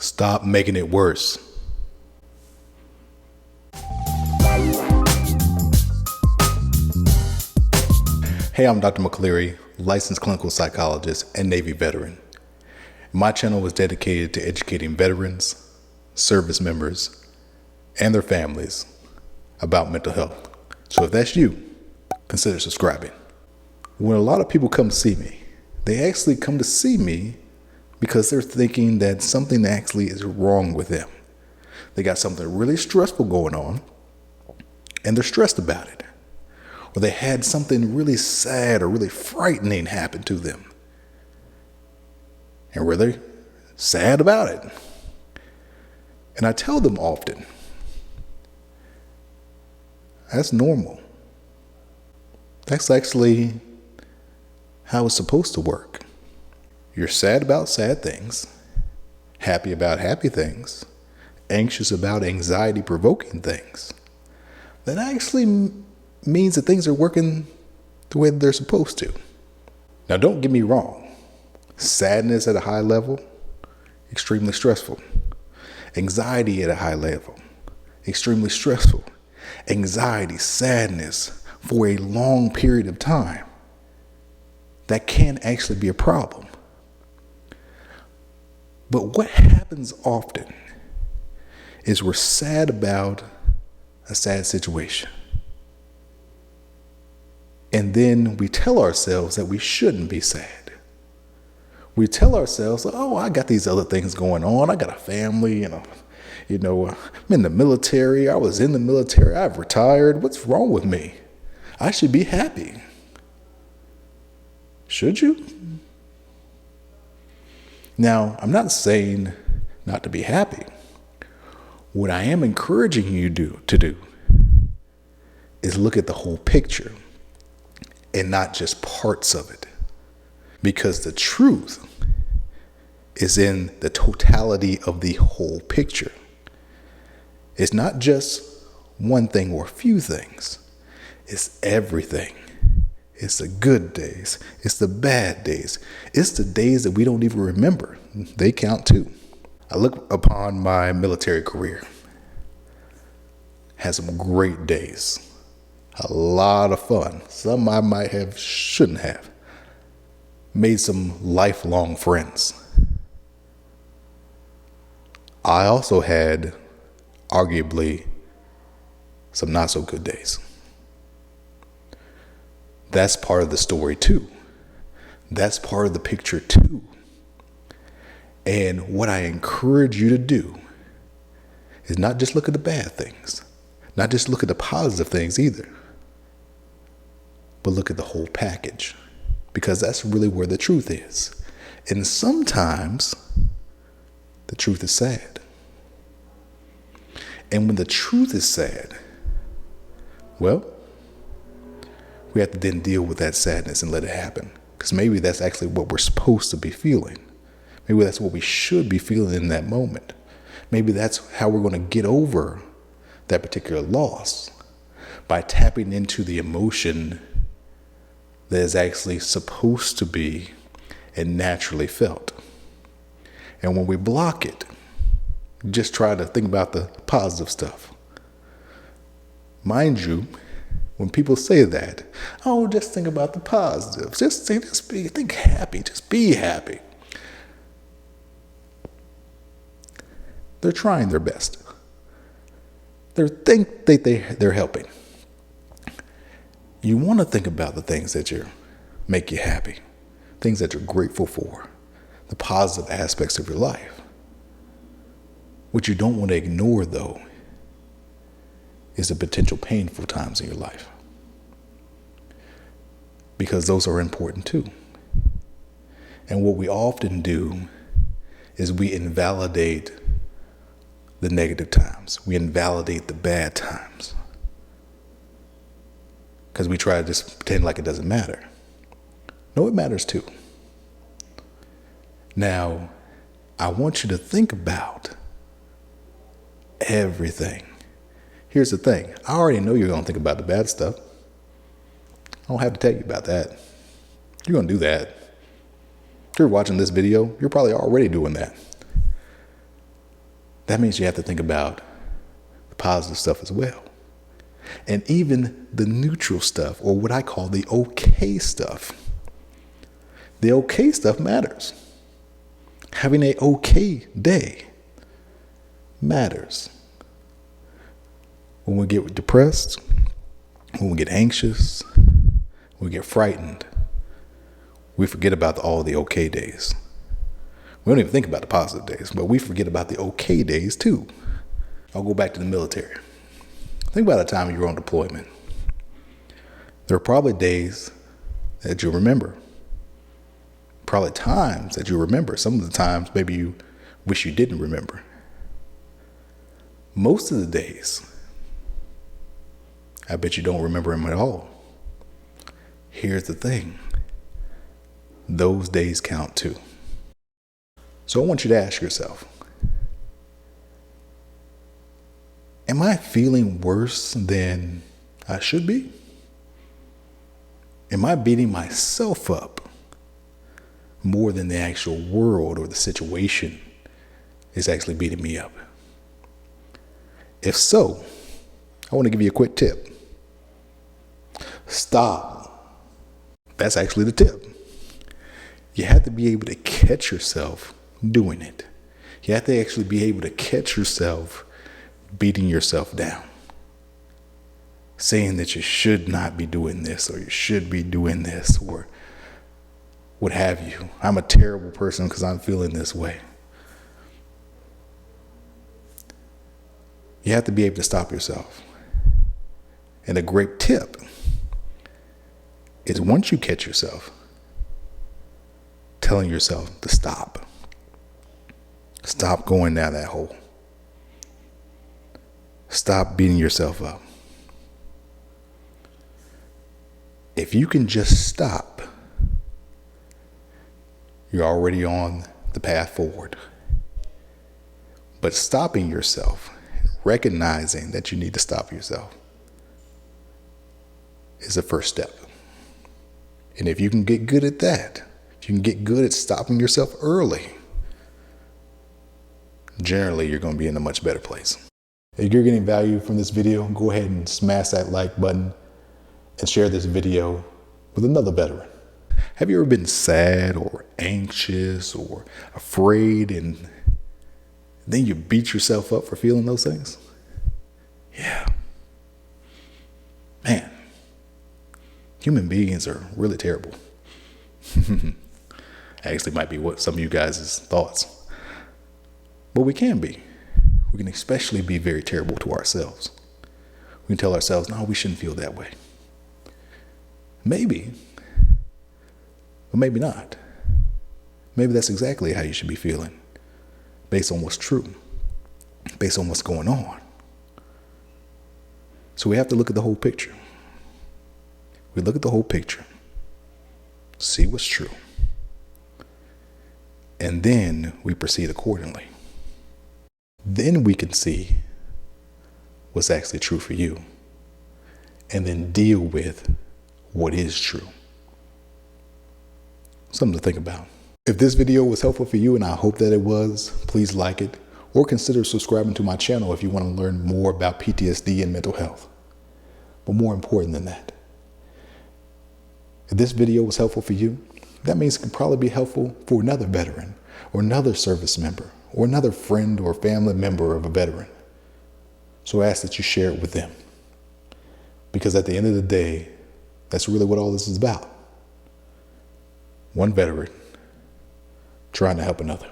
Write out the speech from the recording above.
Stop making it worse. Hey, I'm Dr. McCleary, licensed clinical psychologist and Navy veteran. My channel is dedicated to educating veterans, service members, and their families about mental health. So if that's you, consider subscribing. When a lot of people come to see me, they actually come to see me because they're thinking that something actually is wrong with them. They got something really stressful going on, and they're stressed about it. Or they had something really sad or really frightening happen to them, and really sad about it. And I tell them often, that's normal. That's actually how it's supposed to work. You're sad about sad things, happy about happy things, anxious about anxiety-provoking things. That actually means that things are working the way they're supposed to. Now, don't get me wrong. Sadness at a high level, extremely stressful. Anxiety at a high level, extremely stressful. Anxiety, sadness for a long period of time, that can actually be a problem. But what happens often is we're sad about a sad situation. And then we tell ourselves that we shouldn't be sad. We tell ourselves, oh, I got these other things going on. I got a family, I'm in the military. I was in the military. I've retired. What's wrong with me? I should be happy. Should you? Now, I'm not saying not to be happy. What I am encouraging you to do is look at the whole picture and not just parts of it. Because the truth is in the totality of the whole picture. It's not just one thing or a few things. It's everything. It's the good days. It's the bad days. It's the days that we don't even remember. They count too. I look upon my military career. Had some great days. A lot of fun. Some I might have, shouldn't have. Made some lifelong friends. I also had, arguably, some not so good days. That's part of the story too. That's part of the picture too. And what I encourage you to do is not just look at the bad things, not just look at the positive things either, but look at the whole package, because that's really where the truth is. And sometimes the truth is sad. And when the truth is sad, well, we have to then deal with that sadness and let it happen. Because maybe that's actually what we're supposed to be feeling. Maybe that's what we should be feeling in that moment. Maybe that's how we're going to get over that particular loss, by tapping into the emotion that is actually supposed to be and naturally felt. And when we block it, just try to think about the positive stuff. Mind you, when people say that, oh, just think about the positives. Think happy. Just be happy. They're trying their best. They're helping. You want to think about the things that make you happy, things that you're grateful for, the positive aspects of your life. What you don't want to ignore, though, is the potential painful times in your life, because those are important too. And what we often do is we invalidate the negative times. We invalidate the bad times, because we try to just pretend like it doesn't matter. No, it matters too. Now, I want you to think about everything. Here's the thing. I already know you're going to think about the bad stuff. I don't have to tell you about that. You're going to do that. If you're watching this video, you're probably already doing that. that means you have to think about the positive stuff as well. And even the neutral stuff, or what I call the okay stuff. The okay stuff matters. Having an okay day matters. When we get depressed, when we get anxious, when we get frightened, we forget about all the okay days. We don't even think about the positive days, but we forget about the okay days too. I'll go back to the military. Think about the time you were on deployment. There are probably days that you remember. Probably times that you remember. Some of the times maybe you wish you didn't remember. Most of the days, I bet you don't remember them at all. Here's the thing. Those days count too. So I want you to ask yourself, am I feeling worse than I should be? Am I beating myself up more than the actual world or the situation is actually beating me up? If so, I want to give you a quick tip. Stop. That's actually the tip. You have to be able to catch yourself doing it. You have to actually be able to catch yourself beating yourself down, saying that you should not be doing this, or you should be doing this, or what have you. I'm a terrible person because I'm feeling this way. You have to be able to stop yourself. And a great tip is, once you catch yourself, telling yourself to stop. Stop going down that hole. Stop beating yourself up. If you can just stop, you're already on the path forward. But stopping yourself, recognizing that you need to stop yourself, is the first step. And if you can get good at that, if you can get good at stopping yourself early, generally you're going to be in a much better place. If you're getting value from this video, go ahead and smash that like button and share this video with another veteran. Have you ever been sad or anxious or afraid, and then you beat yourself up for feeling those things? Yeah. Man, human beings are really terrible. Actually might be what some of you guys' thoughts. But we can be. We can especially be very terrible to ourselves. We can tell ourselves, no, we shouldn't feel that way. Maybe, but maybe not. Maybe that's exactly how you should be feeling, based on what's true, based on what's going on. So we have to look at the whole picture. We look at the whole picture, see what's true, and then we proceed accordingly. Then we can see what's actually true for you, and then deal with what is true. Something to think about. If this video was helpful for you, and I hope that it was, please like it, or consider subscribing to my channel if you want to learn more about PTSD and mental health. But more important than that, if this video was helpful for you, that means it can probably be helpful for another veteran, or another service member, or another friend or family member of a veteran. So I ask that you share it with them. Because at the end of the day, that's really what all this is about. One veteran trying to help another.